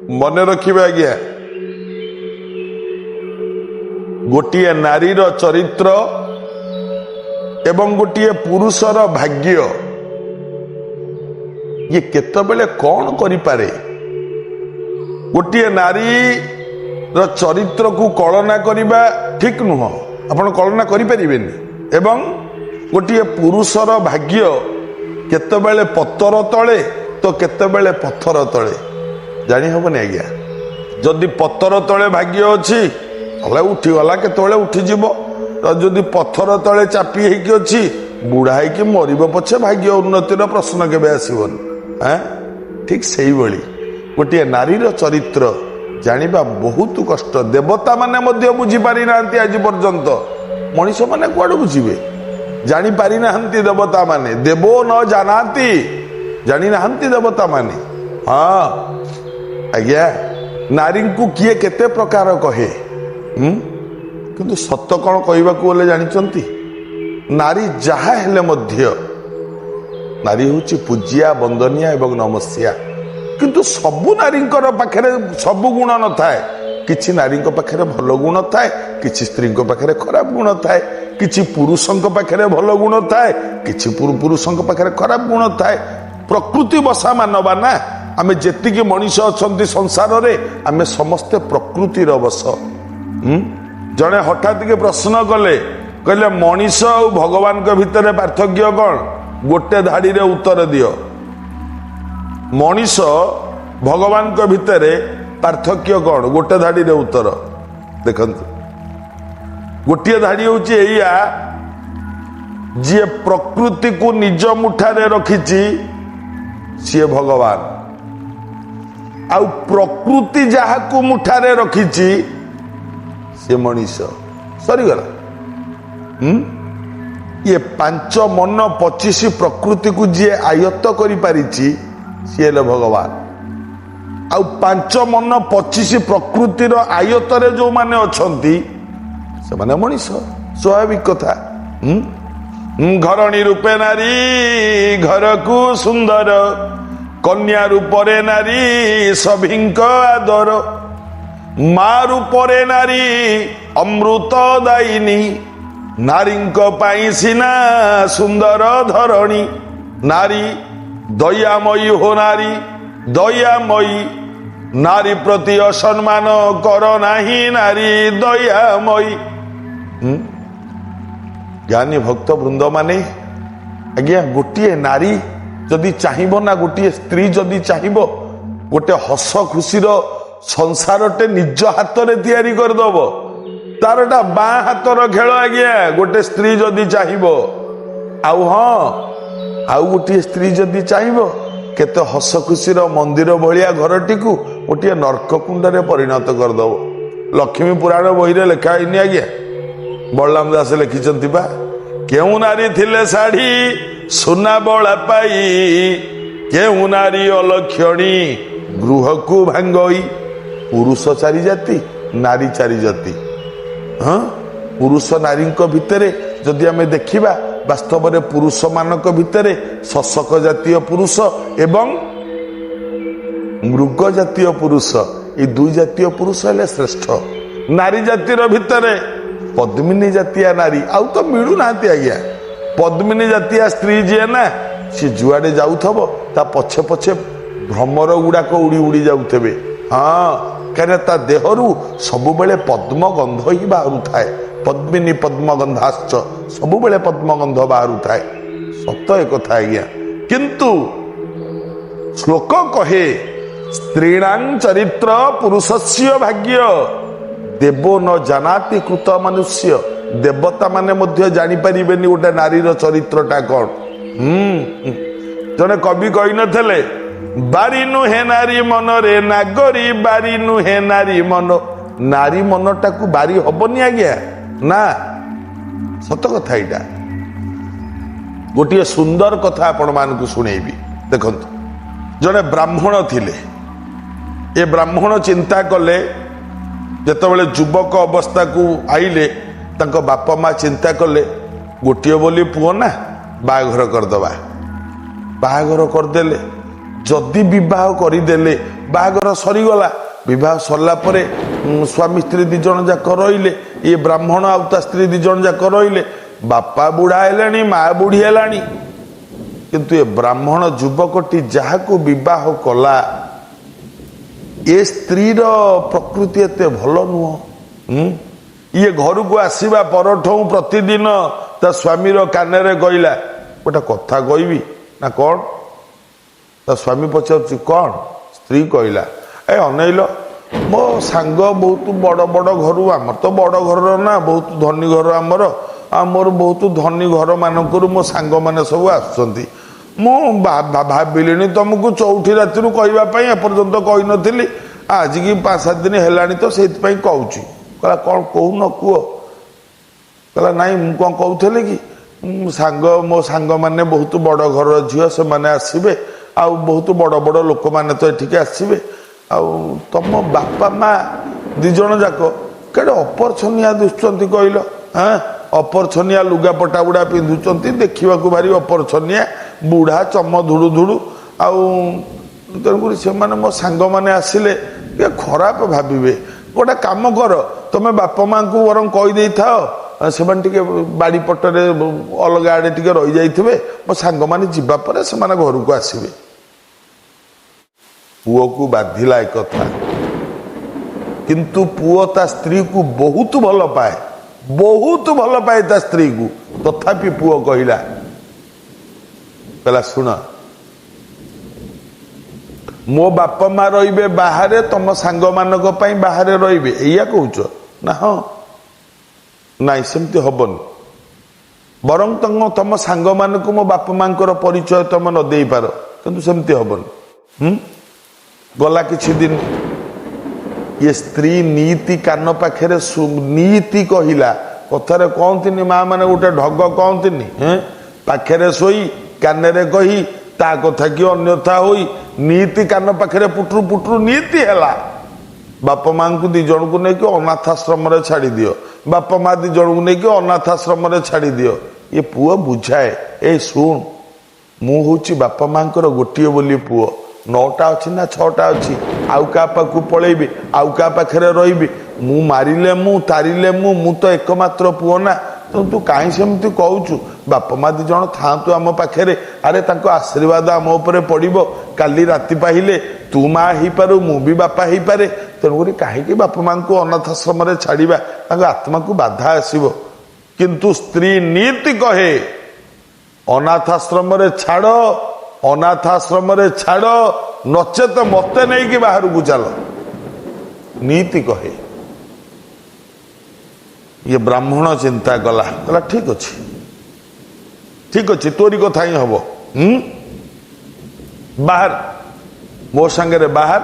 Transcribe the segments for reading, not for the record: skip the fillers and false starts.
मन रखिए आज्ञा गोटे नारीर चरित्र एवं गोटे पुरुषर भाग्य ये केतबेले कौन करिपारे। गोटे नारी चरित्र को कलना करिबा ठीक नुह, आपण कलना करिपारिबेनी। एवं गोटे पुरुषर भाग्य केतबेले पत्तर तले तो केतबेले पत्थर तले जानी हबनी आज्ञा। जदि पत्तर तले भाग्य अच्छी तले उठीगला केतबेले उठीजिब, जदि पत्थर तले चापी होइकी अच्छी बुढ़ा होइकी मरिब पछे भाग्य उन्नतिर प्रश्न केबे आसीबनी। ठीक से ही गोटे नारीर चरित्र जानिबा बहुत कष्ट। देवता माने मध्य बुझी पारि नांती आज पर्यंत, मनीष माने कुआडे बुझिबे, जानी पारि नांती देवता माने। देवो न जानाती, जानी नांती देवता माने। हाँ आज्ञा नारी को किए केते प्रकार कहे, किंतु सत कौन कहबाकू गले जानिचंती, नारी जहा हेले मध्य नारी हूँ पूज्या वंदनिया एवं नमस्या। किंतु सबु नारी पाखरे सबु गुण न थाए। किछि नारी पाखरे भल गुण थाए, किछि स्त्री पाखरे खराब गुण थाए, किछि पुरुषों पाखरे भल गुण थाए, किछि पुरुषों पाखरे खराब गुण थाए। प्रकृति बसा मानवा ना, आमे जेतिकी मनीष अछंती संसार रे आमे समस्ते प्रकृतिर बस। जने हठात के प्रश्न कले कहले मनीष और भगवान के भितर पार्थक्य कौन, गोटे धाड़ी रे उत्तर दियो। मनीष भगवान के भितर पार्थक्य कौन, गोटे धाड़ी रे उत्तर देखंतु। गोटे धाड़ी हूँ एया जी प्रकृति को निज मुठारे रखिछि सी भगवान, आउ प्रकृति जहा को मुठारे रखिछि सी मनीष। सरीगला। ये पांच मन 25 प्रकृति को जी आयत्त करि पारिछि सी हेले भगवान। आउ पांच मन 25 प्रकृतिर आयत्तरे जो माने अछंती से माने मनीष। स्वाभाविक कथा। घरणी रूपे नारी घर को सुंदर, कन्या रूपरे नारी सभिंक आदर, माँ रूपरे नारी अमृत दायिनी, नारींक पाई सिना सुंदर धरणी। नारी दयामयी हो नारी दयामयी, नारी प्रति असम्मान कर नाही नारी दयामयी। ज्ञानी भक्त वृंद माने आज्ञा गोटे नारी जदि चाहिबो ना, गोटे स्त्री जदि चाहिबो, गोटे हस खुशीर संसारटे निज हाथ रे तैयारी करदब। तारटा बाँ हाथर खेल आज्ञा गोटे स्त्री जदि चाहिबो। आउ हाँ आउ गोटे स्त्री जदि चाहिबो, केते हस खुशीर मंदिर भलिया घरटी को गोटे नर्ककुंड रे परिणत करदब। लक्ष्मी पुराण बही रे लेखा हैनी आज्ञा, बलराम दास लिखिचंती बा। केउ नारी थिले साड़ी सुना बला पाई, केउ नारी अलक्षणी गृह को भांगई। पुरुष चारि जाति, नारी चारि जाति। हाँ पुरुष नारी भितरे जदि आमे देखिबा, वास्तव में पुरुष मानक भितरे शशक जातीय पुरुष एवं मृग जातीय पुरुष, ये दुई जातीय पुरुष हेले श्रेष्ठ। नारी जातिर भितरे पद्मिनी जातीय नारी आउ तो मिलू ना आज्ञा। पद्मिनी जातीय स्त्री जी ना सी जुआडे जाउथबो ता पछे पछे भ्रमर गुड़ाक उड़ी उड़ी जाउथबे। हाँ कहीं ता देहरु सबु बेले पद्म गंध ही बाहरु थाए। पद्मिनी पद्म गंधाश्च सबु बेले पद्म गंध बाहरु थाए। सत एक कथा आज्ञा। किंतु श्लोक कहे स्त्रीणां चरित्र पुरुषस्य भाग्य, देवो न जानाति कृत मनुष्य। देवता माने मध्य जानी परिबेनी गोटे नारीर चरित्रटा कौन। जने कवि कही नथले बारी नुहे नारी मन रे नागरी, बारी नुहे नारी मन। नारी मनटा को बारी हबनी आज्ञा ना, सत कथा एटा। गोटे सुंदर कथा आपण मानकु सुनेबी। देखंतु जने ब्राह्मण थिले, ए ब्राह्मण चिंता कले जेतेबेले युवक अवस्था को आइले, तांको बापा माँ चिंता कले गोटे बोली पुओ ना बाहाघर करदबा। बाहाघर करदेले, जदि विवाह करदेले ବାହାଘର ସରିଗଲା। ବିବାହ ସରିଲା ପରେ ସ୍ୱାମୀ ସ୍ତ୍ରୀ ଦି ଜଣ ଯାକ ରହିଲେ। ଇଏ ବ୍ରାହ୍ମଣ ଆଉ ତା ସ୍ତ୍ରୀ ଦି ଜଣ ଯାକ ରହିଲେ। ବାପା ବୁଢା ହେଲାଣି, ମା ବୁଢୀ ହେଲାଣି, କିନ୍ତୁ ଏ ବ୍ରାହ୍ମଣ ଯୁବକଟି ଯାହାକୁ ବିବାହ କଲା ଏ ସ୍ତ୍ରୀର ପ୍ରକୃତି ଏତେ ଭଲ ନୁହଁ। ଇଏ ଘରକୁ ଆସିବା ପରଠୁ ପ୍ରତିଦିନ ତା ସ୍ୱାମୀର କାନରେ କହିଲା, ଗୋଟେ କଥା କହିବି ନା କଣ? ତା ସ୍ୱାମୀ ପଚାରୁଛି କଣ? ସ୍ତ୍ରୀ କହିଲା, ଏ ଅନେଇଲ, ମୋ ସାଙ୍ଗ ବହୁତ ବଡ଼ ବଡ଼ ଘରୁ, ଆମର ତ ବଡ଼ ଘରର ନା, ବହୁତ ଧନୀ ଘର ଆମର, ଆଉ ମୋର ବହୁତ ଧନୀ ଘର ମାନଙ୍କରୁ ମୋ ସାଙ୍ଗମାନେ ସବୁ ଆସୁଛନ୍ତି। ମୁଁ ଭାବିଲିଣି ତମକୁ ଚଉଠି ରାତିରୁ କହିବା ପାଇଁ, ଏପର୍ଯ୍ୟନ୍ତ କହିନଥିଲି, ଆଜିକି 5-7 ଦିନ ହେଲାଣି ତ ସେଇଥିପାଇଁ କହୁଛି। କହିଲା କଣ କହୁନ କୁହ? କହିଲା ନାଇଁ ମୁଁ କଣ କହୁଥିଲି କି, ମୋ ସାଙ୍ଗମାନେ ବହୁତ ବଡ଼ ଘରର ଝିଅ, ସେମାନେ ଆସିବେ, ଆଉ ବହୁତ ବଡ଼ ବଡ଼ ଲୋକମାନେ ତ ଏଠିକି ଆସିବେ, ଆଉ ତମ ବାପା ମା ଦି ଜଣ ଯାକ କେଡ଼େ ଅପରଛନିଆ ଦିଶୁଛନ୍ତି କହିଲ। ଅପରଛନିଆ ଲୁଗାପଟା ଗୁଡ଼ା ପିନ୍ଧୁଛନ୍ତି, ଦେଖିବାକୁ ଭାରି ଅପରଛନିଆ, ବୁଢ଼ା, ଚମ ଧୁଡ଼ୁ ଧୁଡ଼ୁ, ଆଉ ତେଣୁକରି ସେମାନେ ମୋ ସାଙ୍ଗମାନେ ଆସିଲେ ଟିକେ ଖରାପ ଭାବିବେ। ଗୋଟେ କାମ କର, ତମେ ବାପା ମାଙ୍କୁ ବରଂ କହିଦେଇଥାଅ, ସେମାନେ ଟିକେ ବାଡ଼ି ପଟରେ ଅଲଗା ଆଡ଼େ ଟିକେ ରହିଯାଇଥିବେ, ମୋ ସାଙ୍ଗମାନେ ଯିବା ପରେ ସେମାନେ ଘରକୁ ଆସିବେ। ପୁଅକୁ ବାଧିଲା ଏ କଥା, କିନ୍ତୁ ପୁଅ ତା ସ୍ତ୍ରୀକୁ ବହୁତ ଭଲ ପାଏ, ବହୁତ ଭଲ ପାଏ ତା ସ୍ତ୍ରୀକୁ। ତଥାପି ପୁଅ କହିଲା ଶୁଣ, ମୋ ବାପା ମା ରହିବେ ବାହାରେ, ତମ ସାଙ୍ଗମାନଙ୍କ ପାଇଁ ବାହାରେ ରହିବେ, ଏଇଆ କହୁଛ ନା? ହଁ। ନାଇଁ ସେମିତି ହବନି, ବରଂ ତମ ସାଙ୍ଗମାନଙ୍କୁ ମୋ ବାପା ମାଙ୍କର ପରିଚୟ ତମେ ନ ଦେଇପାର, କିନ୍ତୁ ସେମିତି ହବନି। ଗଲା କିଛି ଦିନ, ଇଏ ସ୍ତ୍ରୀ ନୀତି କାନ ପାଖରେ ନୀତି କହିଲା। କଥାରେ କହନ୍ତିନି ମା ମାନେ ଗୋଟେ ଢଗ କହନ୍ତିନି, ପାଖରେ ଶୋଇ କାନରେ କହି ତା କଥା କି ଅନ୍ୟଥା ହୋଇ ନୀତି କାନ ପାଖରେ ପୁଟରୁ ପୁଟରୁ ନୀତି ହେଲା। ବାପା ମାଙ୍କୁ ଦି ଜଣଙ୍କୁ ନେଇକି ଅନାଥାଶ୍ରମରେ ଛାଡ଼ି ଦିଅ, ବାପା ମା ଦି ଜଣଙ୍କୁ ନେଇକି ଅନାଥାଶ୍ରମରେ ଛାଡ଼ି ଦିଅ। ଏ ପୁଅ ବୁଝାଏ, ଏ ଶୁଣ, ମୁଁ ହଉଛି ବାପା ମାଙ୍କର ଗୋଟିଏ ବୋଲି ପୁଅ, 9ଟା ଅଛି ନା 6ଟା ଅଛି, ଆଉ କାହା ପାଖକୁ ପଳେଇବି, ଆଉ କାହା ପାଖରେ ରହିବି, ମୁଁ ମାରିଲେ ମୁଁ, ତାରିଲେ ମୁଁ ତ ଏକମାତ୍ର ପୁଅ ନା। ତେଣୁ ତୁ କାହିଁ ସେମିତି କହୁଛୁ? ବାପା ମା ଦି ଜଣ ଥାଆନ୍ତୁ ଆମ ପାଖରେ, ଆରେ ତାଙ୍କ ଆଶୀର୍ବାଦ ଆମ ଉପରେ ପଡ଼ିବ। କାଲି ରାତି ପାହିଲେ ତୁ ମା ହେଇପାରୁ, ମୁଁ ବି ବାପା ହେଇପାରେ। ତେଣୁକରି କାହିଁକି ବାପା ମାଙ୍କୁ ଅନାଥାଶ୍ରମରେ ଛାଡ଼ିବା? ତାଙ୍କ ଆତ୍ମାକୁ ବାଧା ଆସିବ। କିନ୍ତୁ ସ୍ତ୍ରୀ ନୀତି କହେ, ଅନାଥାଶ୍ରମରେ ଛାଡ଼, ଅନାଥାଶ୍ରମରେ ଛାଡ଼, ନଚେତ ମତେ ନେଇକି ବାହାରକୁ ଚାଲ, ନୀତି କହେ। ଇଏ ବ୍ରାହ୍ମଣ ଚିନ୍ତା କଲା, କହିଲା ଠିକ ଅଛି, ଠିକ ଅଛି, ତୋରି କଥା ହିଁ ହବ। ବାହାର, ମୋ ସାଙ୍ଗରେ ବାହାର,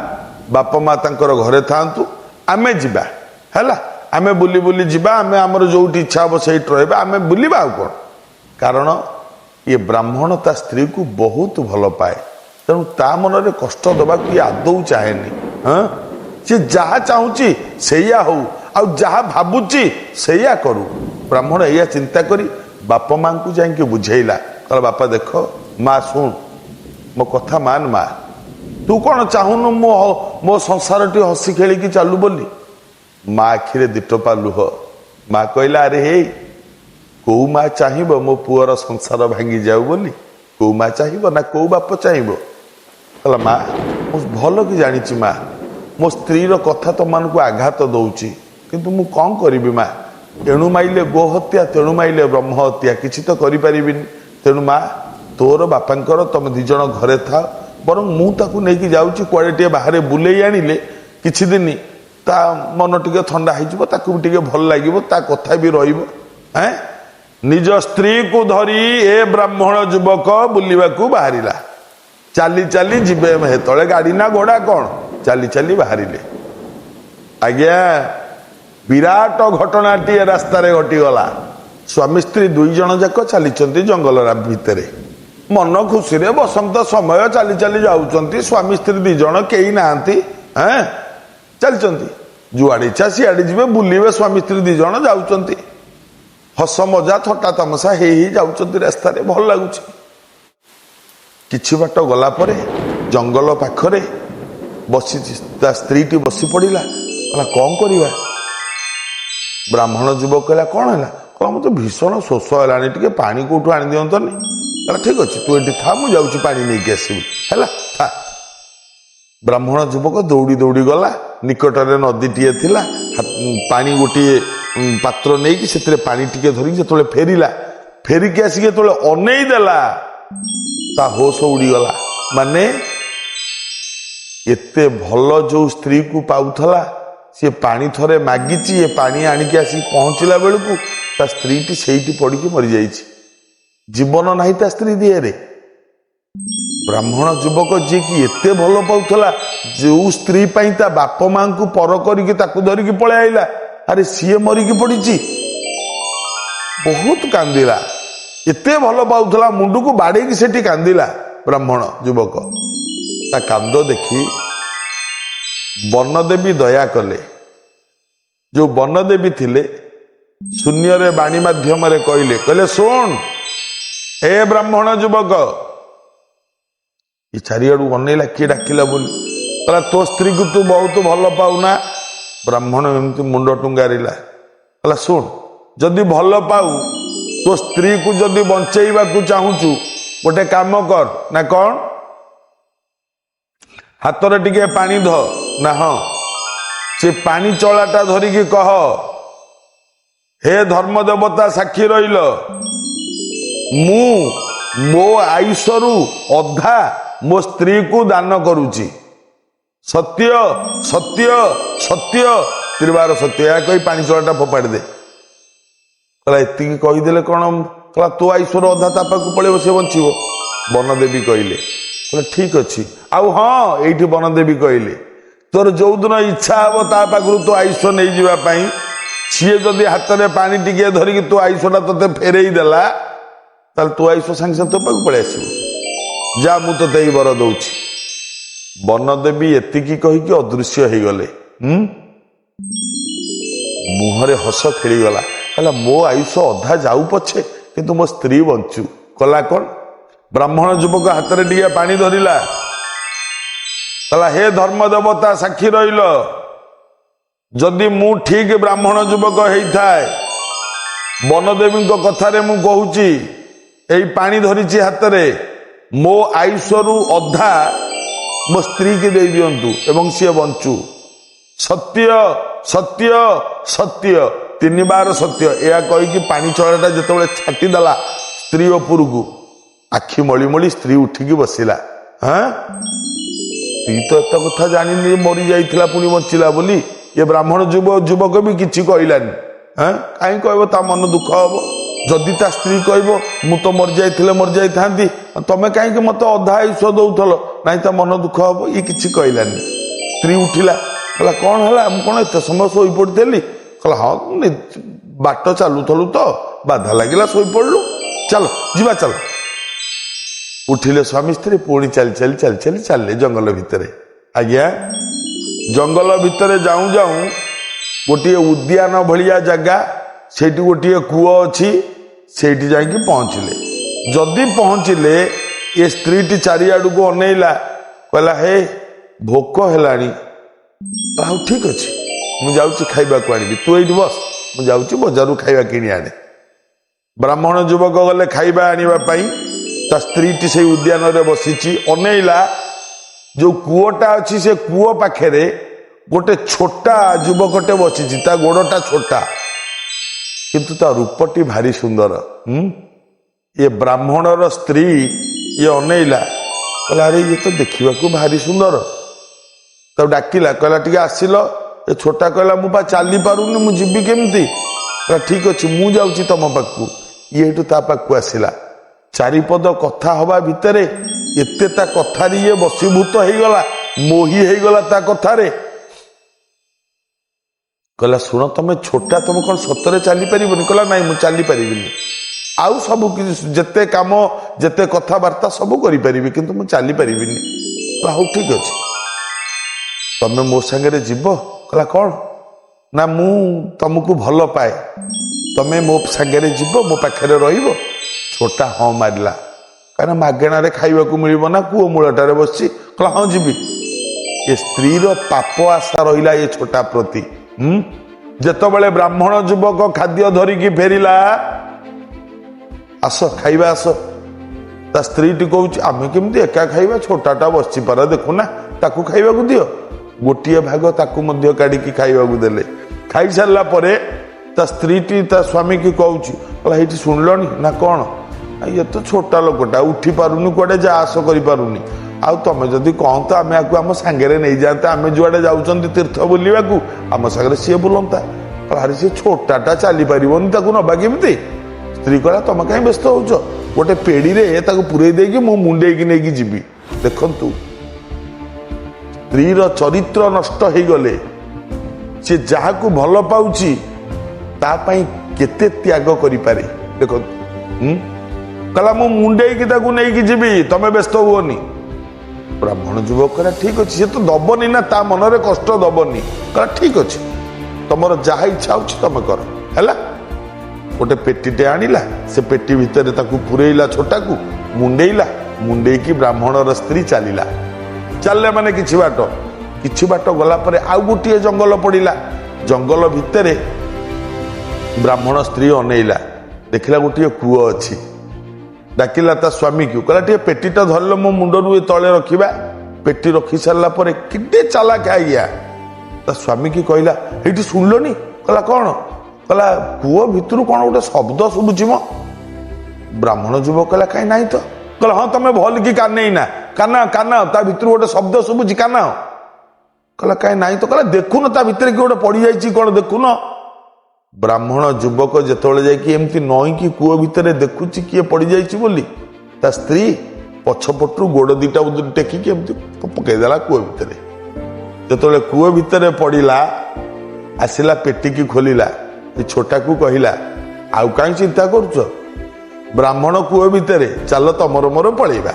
ବାପା ମା ତାଙ୍କର ଘରେ ଥାଆନ୍ତୁ, ଆମେ ଯିବା, ହେଲା, ଆମେ ବୁଲି ବୁଲି ଯିବା, ଆମେ ଆମର ଯୋଉଠି ଇଚ୍ଛା ହବ ସେଇଠି ରହିବା, ଆମେ ବୁଲିବା ଆଉ କଣ। କାରଣ ଇଏ ବ୍ରାହ୍ମଣ ତା ସ୍ତ୍ରୀକୁ ବହୁତ ଭଲ ପାଏ, ତେଣୁ ତା ମନରେ କଷ୍ଟ ଦେବାକୁ ଇଏ ଆଦୌ ଚାହେଁନି। ସେ ଯାହା ଚାହୁଁଛି ସେଇଆ ହଉ, ଆଉ ଯାହା ଭାବୁଛି ସେଇଆ କରୁ। ବ୍ରାହ୍ମଣ ଏଇଆ ଚିନ୍ତା କରି ବାପା ମାଙ୍କୁ ଯାଇକି ବୁଝେଇଲା, କହିଲା ବାପା ଦେଖ, ମା ଶୁଣ, ମୋ କଥା ମାନ ମା, ତୁ କଣ ଚାହୁଁନୁ ମୋ ସଂସାରଟି ହସି ଖେଳିକି ଚାଲୁ ବୋଲି? ମା ଆଖିରେ ଦିଟୋପା ଲୁହ। ମା କହିଲା, ଆରେ ହେଇ, କୋଉ ମା ଚାହିଁବ ମୋ ପୁଅର ସଂସାର ଭାଙ୍ଗି ଯାଉ ବୋଲି? କୋଉ ମା ଚାହିଁବ ନା କୋଉ ବାପ ଚାହିଁବ? କହିଲା ମା, ମୁଁ ଭଲ କି ଜାଣିଛି ମା, ମୋ ସ୍ତ୍ରୀର କଥା ତମମାନଙ୍କୁ ଆଘାତ ଦଉଛି, କିନ୍ତୁ ମୁଁ କଣ କରିବି ମା? ଏଣୁ ମାଇଲେ ଗୋ ହତ୍ୟା, ତେଣୁ ମାଇଲେ ବ୍ରହ୍ମ ହତ୍ୟା, କିଛି ତ କରିପାରିବିନି। ତେଣୁ ମା, ତୋର ବାପାଙ୍କର ତମେ ଦି ଜଣ ଘରେ ଥାଅ, ବରଂ ମୁଁ ତାକୁ ନେଇକି ଯାଉଛି କୁଆଡ଼େ ଟିକେ ବାହାରେ ବୁଲେଇ ଆଣିଲେ କିଛି ଦିନ ତା ମନ ଟିକେ ଥଣ୍ଡା ହେଇଯିବ, ତାକୁ ବି ଟିକେ ଭଲ ଲାଗିବ, ତା କଥା ବି ରହିବ। ନିଜ ସ୍ତ୍ରୀକୁ ଧରି ଏ ବ୍ରାହ୍ମଣ ଯୁବକ ବୁଲିବାକୁ ବାହାରିଲା। ଚାଲି ଚାଲି ଯିବେ, ହେତଳେ ଗାଡ଼ି ନା ଘୋଡ଼ା କଣ, ଚାଲି ଚାଲି ବାହାରିଲେ। ଆଜ୍ଞା, ବିରାଟ ଘଟଣାଟିଏ ରାସ୍ତାରେ ଘଟିଗଲା। ସ୍ୱାମୀ ସ୍ତ୍ରୀ 2 ଜଣ ଯାକ ଚାଲିଛନ୍ତି ଜଙ୍ଗଲ ଭିତରେ, ମନ ଖୁସିରେ ବସନ୍ତ ସମୟ, ଚାଲି ଚାଲି ଯାଉଛନ୍ତି। ସ୍ୱାମୀ ସ୍ତ୍ରୀ 2 ଜଣ, କେହି ନାହାନ୍ତି, ଚାଲିଛନ୍ତି। ଯୁଆଡ଼େ ଇଚ୍ଛା ସିଆଡ଼େ ଯିବେ, ବୁଲିବେ। ସ୍ୱାମୀ ସ୍ତ୍ରୀ 2 ଜଣ ଯାଉଛନ୍ତି, ହସ ମଜା ଥଟ୍ଟା ତମସା ହେଇ ହେଇ ଯାଉଛନ୍ତି ରାସ୍ତାରେ, ଭଲ ଲାଗୁଛି। କିଛି ବାଟ ଗଲା ପରେ ଜଙ୍ଗଲ ପାଖରେ ବସିଛି, ତା ସ୍ତ୍ରୀଟି ବସି ପଡ଼ିଲା। କହିଲା କ'ଣ କରିବା? ବ୍ରାହ୍ମଣ ଯୁବକ କହିଲା କ'ଣ ହେଲା? କହିଲା ମୋତେ ଭୀଷଣ ଶୋଷ ହେଲାଣି, ଟିକେ ପାଣି କେଉଁଠୁ ଆଣିଦିଅନ୍ତନି। କହିଲା ଠିକ୍ ଅଛି, ତୁ ଏଠି ଥା, ମୁଁ ଯାଉଛି ପାଣି ନେଇକି ଆସିବି। ହେଲା, ଥା। ବ୍ରାହ୍ମଣ ଯୁବକ ଦୌଡ଼ି ଦୌଡ଼ି ଗଲା। ନିକଟରେ ନଦୀଟିଏ ଥିଲା। ପାଣି ଗୋଟିଏ ପାତ୍ର ନେଇକି ସେଥିରେ ପାଣି ଟିକେ ଧରିକି ଯେତେବେଳେ ଫେରିକି ଆସିକି ଯେତେବେଳେ ଅନେଇ ଦେଲା, ତା ହୋସ ଉଡ଼ିଗଲା। ମାନେ ଏତେ ଭଲ ଯୋଉ ସ୍ତ୍ରୀକୁ ପାଉଥିଲା, ସିଏ ପାଣି ଥରେ ମାଗିଛି, ଏ ପାଣି ଆଣିକି ଆସିକି ପହଞ୍ଚିଲା ବେଳକୁ ତା ସ୍ତ୍ରୀଟି ସେଇଠି ପଡ଼ିକି ମରିଯାଇଛି। ଜୀବନ ନାହିଁ ତା ସ୍ତ୍ରୀ ଦେହରେ। ବ୍ରାହ୍ମଣ ଯୁବକ ଯିଏକି ଏତେ ଭଲ ପାଉଥିଲା, ଯୋଉ ସ୍ତ୍ରୀ ପାଇଁ ତା ବାପ ମାଙ୍କୁ ପର କରିକି ତାକୁ ଧରିକି ପଳେଇ ଆଇଲା, ଆରେ ସିଏ ମରିକି ପଡ଼ିଛି। ବହୁତ କାନ୍ଦିଲା। ଏତେ ଭଲ ପାଉଥିଲା, ମୁଣ୍ଡକୁ ବାଡ଼େଇକି ସେଠି କାନ୍ଦିଲା ବ୍ରାହ୍ମଣ ଯୁବକ। ତା କାନ୍ଦ ଦେଖି ବନଦେବୀ ଦୟା କଲେ। ଯୋଉ ବନଦେବୀ ଥିଲେ, ଶୂନ୍ୟରେ ବାଣୀ ମାଧ୍ୟମରେ କହିଲେ ଶୁଣ ହେ ବ୍ରାହ୍ମଣ ଯୁବକ। ଏ ଚାରିଆଡୁ ଅନେଇଲା, କିଏ ଡାକିଲା ବୋଲି। କହିଲା ତୋ ସ୍ତ୍ରୀକୁ ତୁ ବହୁତ ଭଲ ପାଉନା? ବ୍ରାହ୍ମଣ ଏମିତି ମୁଣ୍ଡ ଟୁଙ୍ଗାରିଲା। କହିଲା ଶୁଣ, ଯଦି ଭଲ ପାଉ, ତୋ ସ୍ତ୍ରୀକୁ ଯଦି ବଞ୍ଚେଇବାକୁ ଚାହୁଁଛୁ, ଗୋଟେ କାମ କର। ନା କ'ଣ? ହାତରେ ଟିକେ ପାଣି ଧ। ନା ହଁ। ସେ ପାଣି ଚଳାଟା ଧରିକି କହ, ହେ ଧର୍ମ ଦେବତା ସାକ୍ଷୀ ରହିଲ, ମୁଁ ମୋ ଆୟୁଷରୁ ଅଧା ମୋ ସ୍ତ୍ରୀକୁ ଦାନ କରୁଛି। ସତ୍ୟ ସତ୍ୟ ସତ୍ୟ ତ୍ରିବାର ସତ୍ୟ। ଏହା କହି ପାଣି ଚଳାଟା ଫୋପାଡ଼ି ଦେ। କହିଲା ଏତିକି କହିଦେଲେ କ'ଣ? କହିଲା ତୋ ଆୟୁଷର ଅଧା ତା ପାଖକୁ ପଳେଇବ, ସେ ବଞ୍ଚିବ। ବନଦେବୀ କହିଲେ ଠିକ ଅଛି। ଆଉ ହଁ, ଏଇଠି ବନଦେବୀ କହିଲେ ତୋର ଯୋଉଦିନ ଇଚ୍ଛା ହବ ତା ପାଖରୁ ତୋ ଆୟୁଷ ନେଇଯିବା ପାଇଁ, ସିଏ ଯଦି ହାତରେ ପାଣି ଟିକେ ଧରିକି ତୋ ଆୟୁଷଟା ତୋତେ ଫେରେଇ ଦେଲା, ତାହେଲେ ତୋ ଆୟୁଷ ସାଙ୍ଗେ ସାଙ୍ଗେ ତୋ ପାଖକୁ ପଳେଇ ଆସିବ। ଯା, ମୁଁ ତୋତେ ଏଇ ବର ଦଉଛି। ବନଦେବୀ ଏତିକି କହିକି ଅଦୃଶ୍ୟ ହେଇଗଲେ। ମୁହଁରେ ହସ ଖେଳିଗଲା। କହିଲା ମୋ ଆୟୁଷ ଅଧା ଯାଉ ପଛେ, କିନ୍ତୁ ମୋ ସ୍ତ୍ରୀ ବଞ୍ଚୁ। କଲା କ'ଣ? ବ୍ରାହ୍ମଣ ଯୁବକ ହାତରେ ଟିକେ ପାଣି ଧରିଲା। କହିଲା ହେ ଧର୍ମ ଦେବତା ସାକ୍ଷୀ ରହିଲ, ଯଦି ମୁଁ ଠିକ ବ୍ରାହ୍ମଣ ଯୁବକ ହେଇଥାଏ, ବନଦେବୀଙ୍କ କଥାରେ ମୁଁ କହୁଛି, ଏଇ ପାଣି ଧରିଛି ହାତରେ, ମୋ ଆୟୁଷରୁ ଅଧା ମୋ ସ୍ତ୍ରୀକି ଦେଇ ଦିଅନ୍ତୁ ଏବଂ ସିଏ ବଞ୍ଚୁ। ସତ୍ୟ ସତ୍ୟ ସତ୍ୟ, 3 ବାର ସତ୍ୟ। ଏହା କହିକି ପାଣି ଚଳାଟା ଯେତେବେଳେ ଛାଟିଦେଲା ସ୍ତ୍ରୀ ଉପରକୁ, ଆଖି ମଳି ମଳି ସ୍ତ୍ରୀ ଉଠିକି ବସିଲା। ସ୍ତ୍ରୀ ତ ଏତେ କଥା ଜାଣିନି, ମରି ଯାଇଥିଲା ପୁଣି ବଞ୍ଚିଲା ବୋଲି। ଏ ବ୍ରାହ୍ମଣ ଯୁବକ ବି କିଛି କହିଲାନି। କାହିଁ କହିବ? ତା ମନ ଦୁଃଖ ହବ। ଯଦି ତା ସ୍ତ୍ରୀ କହିବ ମୁଁ ତ ମରିଯାଇଥାନ୍ତି, ତମେ କାହିଁକି ମତେ ଅଧା ଆୟୁଷ ଦଉଥିଲ? ନାଇଁ, ତା ମନ ଦୁଃଖ ହବ। ଇଏ କିଛି କହିଲାନି। ସ୍ତ୍ରୀ ଉଠିଲା, କହିଲା କ'ଣ ହେଲା? ମୁଁ କ'ଣ ଏତେ ସମୟ ଶୋଇପଡ଼ିଥିଲି? କହିଲା ହଁ, ବାଟ ଚାଲୁଥିଲୁ ତ, ବାଧା ଲାଗିଲା, ଶୋଇପଡ଼ିଲୁ। ଚାଲ ଯିବା, ଚାଲ। ଉଠିଲେ ସ୍ୱାମୀ ସ୍ତ୍ରୀ, ପୁଣି ଚାଲି ଚାଲିଲେ ଜଙ୍ଗଲ ଭିତରେ। ଆଜ୍ଞା, ଜଙ୍ଗଲ ଭିତରେ ଯାଉଁ ଯାଉଁ ଗୋଟିଏ ଉଦ୍ୟାନ ଭଳିଆ ଜାଗା, ସେଇଠି ଗୋଟିଏ କୂଅ ଅଛି, ସେଇଠି ଯାଇକି ପହଞ୍ଚିଲେ। ଯଦି ପହଞ୍ଚିଲେ, ଏ ସ୍ତ୍ରୀଟି ଚାରିଆଡ଼କୁ ଅନେଇଲା, କହିଲା ହେ ଭୋକ ହେଲାଣି। ହଉ ଠିକ ଅଛି, ମୁଁ ଯାଉଛି ଖାଇବାକୁ ଆଣିବି, ତୁ ଏଇଠି ବସ, ମୁଁ ଯାଉଛି ବଜାରରୁ ଖାଇବା କିଣି ଆଣେ। ବ୍ରାହ୍ମଣ ଯୁବକ ଗଲେ ଖାଇବା ଆଣିବା ପାଇଁ। ତା ସ୍ତ୍ରୀଟି ସେଇ ଉଦ୍ୟାନରେ ବସିଛି, ଅନେଇଲା। ଯୋଉ କୂଅଟା ଅଛି, ସେ କୂଅ ପାଖରେ ଗୋଟେ ଛୋଟା ଯୁବକଟେ ବସିଛି। ତା ଗୋଡଟା ଛୋଟା, କିନ୍ତୁ ତା ରୂପଟି ଭାରି ସୁନ୍ଦର। ଏ ବ୍ରାହ୍ମଣର ସ୍ତ୍ରୀ ଇଏ ଅନେଇଲା, କହିଲା ଆରେ ଇଏ ତ ଦେଖିବାକୁ ଭାରି ସୁନ୍ଦର। ତାକୁ ଡାକିଲା, କହିଲା ଟିକେ ଆସିଲ। ଏ ଛୋଟା କହିଲା ମୁଁ ବା ଚାଲି ପାରୁନି, ମୁଁ ଯିବି କେମିତି? କହିଲା ଠିକ ଅଛି, ମୁଁ ଯାଉଛି ତମ ପାଖକୁ। ଇଏ ଏଠୁ ତା ପାଖକୁ ଆସିଲା। ଚାରିପଦ କଥା ହବା ଭିତରେ ଏତେ ତା କଥାରେ ଇଏ ବଶୀଭୂତ ହେଇଗଲା, ମୋହି ହେଇଗଲା ତା କଥାରେ। କହିଲା ଶୁଣ, ତମେ ଛୋଟା, ତମେ କ'ଣ ସତରେ ଚାଲିପାରିବନି? କହିଲା ନାଇଁ, ମୁଁ ଚାଲିପାରିବିନି। ଆଉ ସବୁ କିଛି, ଯେତେ କାମ, ଯେତେ କଥାବାର୍ତ୍ତା ସବୁ କରିପାରିବି, କିନ୍ତୁ ମୁଁ ଚାଲିପାରିବିନି। କହିଲା ହଉ ଠିକ ଅଛି, ତମେ ମୋ ସାଙ୍ଗରେ ଯିବ? କହିଲା କ'ଣ? ନା, ମୁଁ ତମକୁ ଭଲ ପାଏ, ତମେ ମୋ ସାଙ୍ଗରେ ଯିବ, ମୋ ପାଖରେ ରହିବ? ଛୋଟା ହଁ ମାରିଲା, କାରଣ ମାଗଣାରେ ଖାଇବାକୁ ମିଳିବ ନା, କୂଅ ମୂଳଟାରେ ବସିଛି। କହିଲା ହଁ ଯିବି। ଏ ସ୍ତ୍ରୀର ପାପ ଆଶା ରହିଲା ଏ ଛୋଟା ପ୍ରତି। ଯେତେବେଳେ ବ୍ରାହ୍ମଣ ଯୁବକ ଖାଦ୍ୟ ଧରିକି ଫେରିଲା, ଆସ ଖାଇବା ଆସ, ତା ସ୍ତ୍ରୀଟି କହୁଛି ଆମେ କେମିତି ଏକା ଖାଇବା, ଛୋଟାଟା ବସିଛି ପାରା ଦେଖୁନା, ତାକୁ ଖାଇବାକୁ ଦିଅ। ଗୋଟିଏ ଭାଗ ତାକୁ ମଧ୍ୟ କାଢିକି ଖାଇବାକୁ ଦେଲେ। ଖାଇସାରିଲା ପରେ ତା ସ୍ତ୍ରୀଟି ତା ସ୍ୱାମୀକି କହୁଛି, ଏଇଠି ଶୁଣିଲଣି ନା କ'ଣ, ଇଏ ତ ଛୋଟା ଲୋକଟା ଉଠି ପାରୁନି, କୁଆଡେ ଯା ଆସ କରିପାରୁନି, ଆଉ ତମେ ଯଦି କହନ୍ତ ଆମେ ଆକୁ ଆମ ସାଙ୍ଗରେ ନେଇଯାଆନ୍ତେ, ଆମେ ଯୁଆଡେ ଯାଉଛନ୍ତି ତୀର୍ଥ ବୁଲିବାକୁ ଆମ ସାଙ୍ଗରେ ସିଏ ବୁଲନ୍ତା। ଆରେ ସିଏ ଛୋଟାଟା ଚାଲିପାରିବନି, ତାକୁ ନବା କେମିତି? ସ୍ତ୍ରୀ କହିଲା ତମେ କାହିଁ ବ୍ୟସ୍ତ ହଉଛ, ଗୋଟେ ପେଡିରେ ତାକୁ ପୁରେଇ ଦେଇକି ମୁଁ ମୁଣ୍ଡେଇକି ନେଇକି ଯିବି। ଦେଖନ୍ତୁ ସ୍ତ୍ରୀର ଚରିତ୍ର ନଷ୍ଟ ହେଇଗଲେ ସେ ଯାହାକୁ ଭଲ ପାଉଛି ତା ପାଇଁ କେତେ ତ୍ୟାଗ କରିପାରେ। ଦେଖନ୍ତୁ କହିଲା ମୁଁ ମୁଣ୍ଡେଇକି ତାକୁ ନେଇକି ଯିବି, ତମେ ବ୍ୟସ୍ତ ହୁଅନି। ବ୍ରାହ୍ମଣ ଯୁବକ କହିଲା ଠିକ ଅଛି, ସେ ତ ଦବନି ନା, ତା ମନରେ କଷ୍ଟ ଦବନି। କହିଲା ଠିକ ଅଛି, ତମର ଯାହା ଇଚ୍ଛା ହଉଛି ତମେ କର। ହେଲା, ଗୋଟେ ପେଟିଟେ ଆଣିଲା, ସେ ପେଟି ଭିତରେ ତାକୁ ପୁରେଇଲା, ଛୋଟାକୁ ମୁଣ୍ଡେଇଲା, ମୁଣ୍ଡେଇକି ବ୍ରାହ୍ମଣର ସ୍ତ୍ରୀ ଚାଲିଲା। ଚାଲିଲେ ମାନେ କିଛି ବାଟ ଗଲା ପରେ ଆଉ ଗୋଟିଏ ଜଙ୍ଗଲ ପଡ଼ିଲା। ଜଙ୍ଗଲ ଭିତରେ ବ୍ରାହ୍ମଣ ସ୍ତ୍ରୀ ଅନେଇଲା, ଦେଖିଲା ଗୋଟିଏ କୂଅ ଅଛି। ଡାକିଲା ତା ସ୍ୱାମୀକୁ, କହିଲା ଟିକେ ପେଟିଟା ଧରିଲ ମୋ ମୁଣ୍ଡରୁ ଏ ତଳେ ରଖିବା। ପେଟି ରଖି ସାରିଲା ପରେ କେତେ ଚାଲାକ ଆଜ୍ଞା, ତା ସ୍ୱାମୀକି କହିଲା ଏଇଠି ଶୁଣିଲନି? କହିଲା କ'ଣ? କହିଲା କୂଅ ଭିତରୁ କ'ଣ ଗୋଟେ ଶବ୍ଦ ଶୁଭୁଛି ମ। ବ୍ରାହ୍ମଣ ଯୁବକ କହିଲା କାହିଁ ନାହିଁ ତ। କହିଲା ହଁ ତମେ ଭଲ କି କାନେଇନା, କାନାଅ, ତା ଭିତରୁ ଗୋଟେ ଶବ୍ଦ ଶୁଭୁଛି, କାନାଅ। କହିଲା କାହିଁ ନାହିଁ ତ। କହିଲା ଦେଖୁନ ତା ଭିତରେ କିଏ ଗୋଟେ ପଡ଼ିଯାଇଛି, କ'ଣ ଦେଖୁନ? ବ୍ରାହ୍ମଣ ଯୁବକ ଯେତେବେଳେ ଯାଇକି ଏମିତି ନଇଁକି କୂଅ ଭିତରେ ଦେଖୁଛି କିଏ ପଡ଼ିଯାଇଛି ବୋଲି, ତା ସ୍ତ୍ରୀ ପଛପଟରୁ ଗୋଡ଼ ଦିଟା ଟେକିକି ଏମିତି ପକେଇଦେଲା କୂଅ ଭିତରେ। ଯେତେବେଳେ କୂଅ ଭିତରେ ପଡ଼ିଲା, ଆସିଲା ପେଟିକି ଖୋଲିଲା, ଏ ଛୋଟାକୁ କହିଲା ଆଉ କାହିଁ ଚିନ୍ତା କରୁଛ, ବ୍ରାହ୍ମଣ କୂଅ ଭିତରେ, ଚାଲ ତମର ମୋର ପଳେଇବା।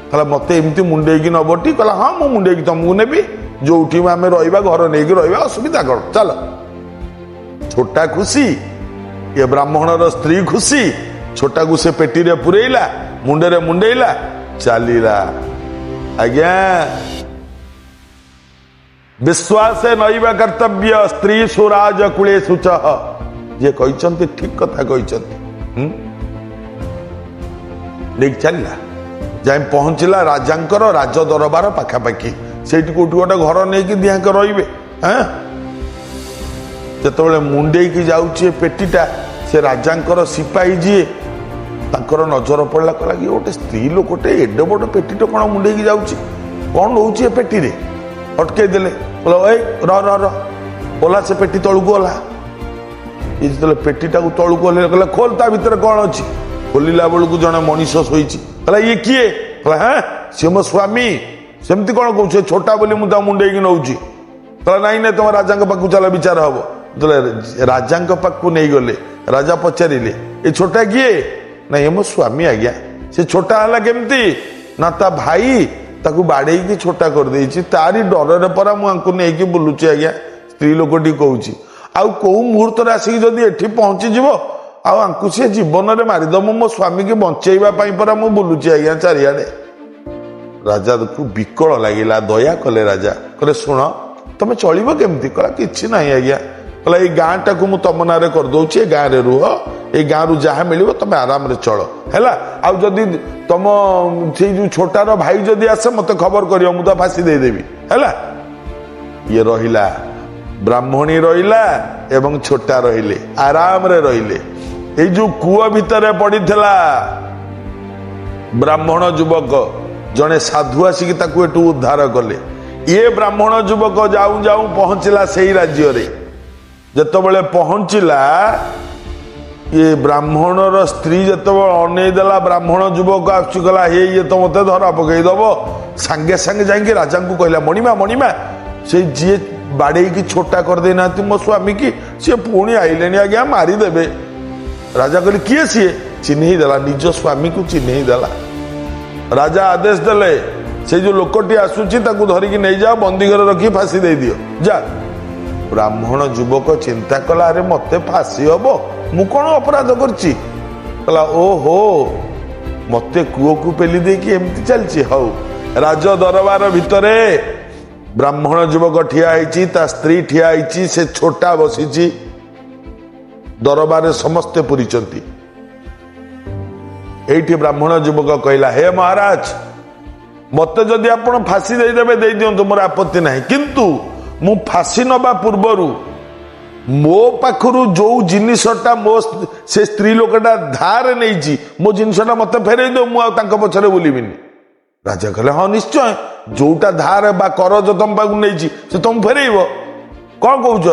କହିଲା ମତେ ଏମିତି ମୁଣ୍ଡେଇକି ନବଟି? କହିଲା ହଁ ମୁଁ ମୁଣ୍ଡେଇକି ତମକୁ ନେବି, ଯୋଉଠି ଆମେ ରହିବା ଘର ନେଇକି ରହିବା, ଅସୁବିଧା କ'ଣ, ଚାଲ। ଛୋଟା ଖୁସି, ଏ ବ୍ରାହ୍ମଣର ସ୍ତ୍ରୀ ଖୁସି। ଛୋଟାକୁ ସେ ପେଟିରେ ପୁରେଇଲା, ମୁଣ୍ଡରେ ମୁଣ୍ଡେଇଲା, ଚାଲିଲା। ଆଜ୍ଞା ବିଶ୍ୱାସେ ନୈବ କର୍ତ୍ତବ୍ୟ ସ୍ତ୍ରୀ ସୁରାଜ କୂଳେ ଶୁଚ, ଯିଏ କହିଛନ୍ତି ଠିକ କଥା କହିଛନ୍ତି। ନେଇକି ଚାଲିଲା, ଯାଇ ପହଞ୍ଚିଲା ରାଜାଙ୍କର ରାଜ ଦରବାର ପାଖାପାଖି। ସେଇଠି କୋଉଠି ଗୋଟେ ଘର ନେଇକି ଦିହାଙ୍କ ରହିବେ। ଯେତେବେଳେ ମୁଣ୍ଡେଇକି ଯାଉଛି ଏ ପେଟିଟା, ସେ ରାଜାଙ୍କର ସିପାହୀ ଯିଏ, ତାଙ୍କର ନଜର ପଡ଼ିଲା, କହିଲା କି ଗୋଟେ ସ୍ତ୍ରୀ ଲୋକଟେ ଏଡେ ବଡ଼ ପେଟିଟେ କ'ଣ ମୁଣ୍ଡେଇକି ଯାଉଛି, କ'ଣ ନଉଛି ଏ ପେଟିରେ? ଅଟକେଇ ଦେଲେ, କହିଲା ଏଇ ର ଓଲା ସେ ପେଟି ତଳକୁ ଓଲା। ଏ ଯେତେବେଳେ ପେଟିଟାକୁ ତଳକୁ ଓହ୍ଲେଇଲେ, କହିଲା ଖୋଲ ତା ଭିତରେ କ'ଣ ଅଛି। ଖୋଲିଲା ବେଳକୁ ଜଣେ ମଣିଷ ଶୋଇଛି। କହିଲା ଇଏ କିଏ? କହିଲା ହଁ ସିଏ ମୋ ସ୍ୱାମୀ। ସେମିତି କ'ଣ କହୁଛୁ, ଛୋଟା ବୋଲି ମୁଁ ତା ମୁଣ୍ଡେଇକି ନଉଛି। କହିଲା ନାଇଁ ତମ ରାଜାଙ୍କ ପାଖକୁ ଚାଲ, ବିଚାର ହବ। ଯେତେବେଳେ ରାଜାଙ୍କ ପାଖକୁ ନେଇଗଲେ, ରାଜା ପଚାରିଲେ ଏ ଛୋଟା କିଏ? ନାଇଁ ଏ ମୋ ସ୍ୱାମୀ ଆଜ୍ଞା। ସେ ଛୋଟା ହେଲା କେମିତି? ନା ତା ଭାଇ ତାକୁ ବାଡେଇକି ଛୋଟା କରିଦେଇଛି, ତାରି ଡରରେ ପରା ମୁଁ ଆଙ୍କୁ ନେଇକି ବୁଲୁଛି ଆଜ୍ଞା। ସ୍ତ୍ରୀ ଲୋକଟି କହୁଛି ଆଉ କୋଉ ମୁହୂର୍ତ୍ତରେ ଆସିକି ଯଦି ଏଠି ପହଞ୍ଚିଯିବ, ଆଉ ଆଙ୍କୁ ସିଏ ଜୀବନରେ ମାରିଦବ, ମୋ ସ୍ୱାମୀକି ବଞ୍ଚେଇବା ପାଇଁ ପରା ମୁଁ ବୁଲୁଛି ଆଜ୍ଞା ଚାରିଆଡେ। ରାଜାକୁ ବିକଳ ଲାଗିଲା, ଦୟା କଲେ ରାଜା। କହିଲେ ଶୁଣ ତମେ ଚଳିବ କେମିତି? କହିଲା କିଛି ନାହିଁ ଆଜ୍ଞା। କହିଲା ଏଇ ଗାଁଟାକୁ ମୁଁ ତମ ନାଁରେ କରିଦଉଛି, ଏ ଗାଁରେ ରୁହ, ଏଇ ଗାଁରୁ ଯାହା ମିଳିବ ତମେ ଆରାମରେ ଚଳ, ହେଲା। ଆଉ ଯଦି ତମ ସେଇ ଯୋଉ ଛୋଟାର ଭାଇ ଯଦି ଆସେ ମତେ ଖବର କରିବ, ମୁଁ ତ ଫାଶୀ ଦେଇଦେବି, ହେଲା। ଇଏ ରହିଲା, ବ୍ରାହ୍ମଣୀ ରହିଲା ଏବଂ ଛୋଟା ରହିଲେ, ଆରାମରେ ରହିଲେ। ଏଇ ଯୋଉ କୂଅ ଭିତରେ ପଡିଥିଲା ବ୍ରାହ୍ମଣ ଯୁବକ, ଜଣେ ସାଧୁ ଆସିକି ତାକୁ ଏଠୁ ଉଦ୍ଧାର କଲେ। ଇଏ ବ୍ରାହ୍ମଣ ଯୁବକ ଯାଉ ଯାଉ ପହଞ୍ଚିଲା ସେଇ ରାଜ୍ୟରେ। ଯେତେବେଳେ ପହଞ୍ଚିଲା, ଇଏ ବ୍ରାହ୍ମଣର ସ୍ତ୍ରୀ ଯେତେବେଳେ ଅନେଇ ଦେଲା, ବ୍ରାହ୍ମଣ ଯୁବକ ଆସୁଛି, ଗଲା ହେ ଇଏ ତ ମତେ ଧରା ପକେଇଦବ। ସାଙ୍ଗେ ସାଙ୍ଗେ ଯାଇକି ରାଜାଙ୍କୁ କହିଲା ମଣିମା ସେ ଯିଏ ବାଡେଇକି ଛୋଟା କରିଦେଇନାହାନ୍ତି ମୋ ସ୍ୱାମୀ କି, ସିଏ ପୁଣି ଆଇଲେଣି ଆଜ୍ଞା, ମାରିଦେବେ। ରାଜା କହିଲେ କିଏ ସିଏ? ଚିହ୍ନେଇ ଦେଲା, ନିଜ ସ୍ୱାମୀକୁ ଚିହ୍ନେଇ ଦେଲା। ରାଜା ଆଦେଶ ଦେଲେ ସେ ଯୋଉ ଲୋକଟି ଆସୁଛି ତାକୁ ଧରିକି ନେଇଯାଅ, ବନ୍ଦୀ ଘରେ ରଖି ଫାଶୀ ଦେଇଦିଅ, ଯା। ବ୍ରାହ୍ମଣ ଯୁବକ ଚିନ୍ତା କଲା, ଆରେ ମତେ ଫାଶୀ ହବ, ମୁଁ କଣ ଅପରାଧ କରିଛି? କହିଲା ଓହୋ ମତେ କୂଅକୁ ପେଲି ଦେଇକି ଏମିତି ଚାଲିଛି। ହଉ, ରାଜ ଦରବାର ଭିତରେ ବ୍ରାହ୍ମଣ ଯୁବକ ଠିଆ ହେଇଛି, ତା ସ୍ତ୍ରୀ ଠିଆ ହେଇଛି, ସେ ଛୋଟା ବସିଛି, ଦରବାରରେ ସମସ୍ତେ ପୁରିଛନ୍ତି। এইটি ব্রাহ্মণ যুবক কহিলা, হে মহারাজ, মতে যদি আপনার ফাঁসি দেইদেবে দিও, মোর আপত্তি না, কিন্তু মু ফাঁসি নবা পূর্বরু মো পাখু যে জিনিসটা মো সে স্ত্রী লোকটা ধার নেইছি, মো জিনিসটা মতে ফেরাই দিও, মু পছরে বুলিবিনি। রাজা কহিলে, হ্যাঁ নিশ্চয়, যোটা ধার বা করজ তম পাখু নেইছি সে তুমি ফেরাইব। কଣ কହୁଛ?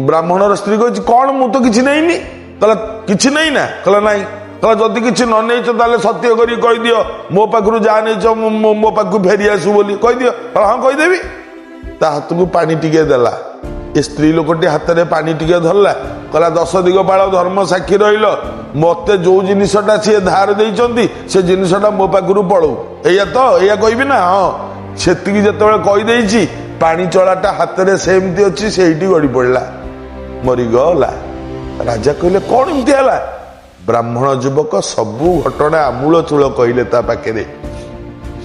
ব্রাহ্মণর স্ত্রী কইছি, কଣ মু তো কিছু নেইনি। কহিলা কিছু নেই না? কহিলা নাই। কহিলা যদি কিছু ন নেইছ তাহলে সত্য করি কইদিও, ମୋ ପାଖରୁ ଯାହା ନେଇଛ ମୋ ପାଖକୁ ଫେରି ଆସୁ ବୋଲି କହିଦିଅ। ହଁ କହିଦେବି। ତା ହାତକୁ ପାଣି ଟିକେ ଦେଲା। ଏ ସ୍ତ୍ରୀ ଲୋକଟି ହାତରେ ପାଣି ଟିକେ ଧରିଲା, କହିଲା, 10 ଦିଗପାଳ ଧର୍ମ ସାକ୍ଷୀ ରହିଲ, ମତେ ଯୋଉ ଜିନିଷଟା ସିଏ ଧାର ଦେଇଛନ୍ତି ସେ ଜିନିଷଟା ମୋ ପାଖରୁ ପଳଉ, ଏଇଆ ତ, ଏଇଆ କହିବି ନା? ହଁ। ସେତିକି ଯେତେବେଳେ କହିଦେଇଛି, ପାଣି ଚଳାଟା ହାତରେ ସେମିତି ଅଛି, ସେଇଠି ଗଡ଼ି ପଡ଼ିଲା, ମରିଗଲା। ରାଜା କହିଲେ, କଣ ଏମିତି ହେଲା? ବ୍ରାହ୍ମଣ ଯୁବକ ସବୁ ଘଟଣା ଆମୂଳ ଚୂଳ କହିଲେ ତା ପାଖରେ।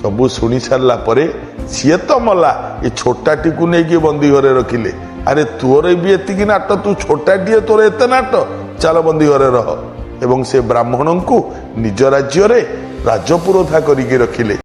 ସବୁ ଶୁଣି ସାରିଲା ପରେ ସିଏ ତ ମଲା, ଏ ଛୋଟାଟିକୁ ନେଇକି ବନ୍ଦୀ ଘରେ ରଖିଲେ। ଆରେ ତୋର ବି ଏତିକି ନାଟ, ତୁ ଛୋଟାଟିଏ, ତୋର ଏତେ ନାଟ, ଚାଲ ବନ୍ଦୀ ଘରେ ରହ। ଏବଂ ସେ ବ୍ରାହ୍ମଣଙ୍କୁ ନିଜ ରାଜ୍ୟରେ ରାଜପୁରୋଧା କରିକି ରଖିଲେ।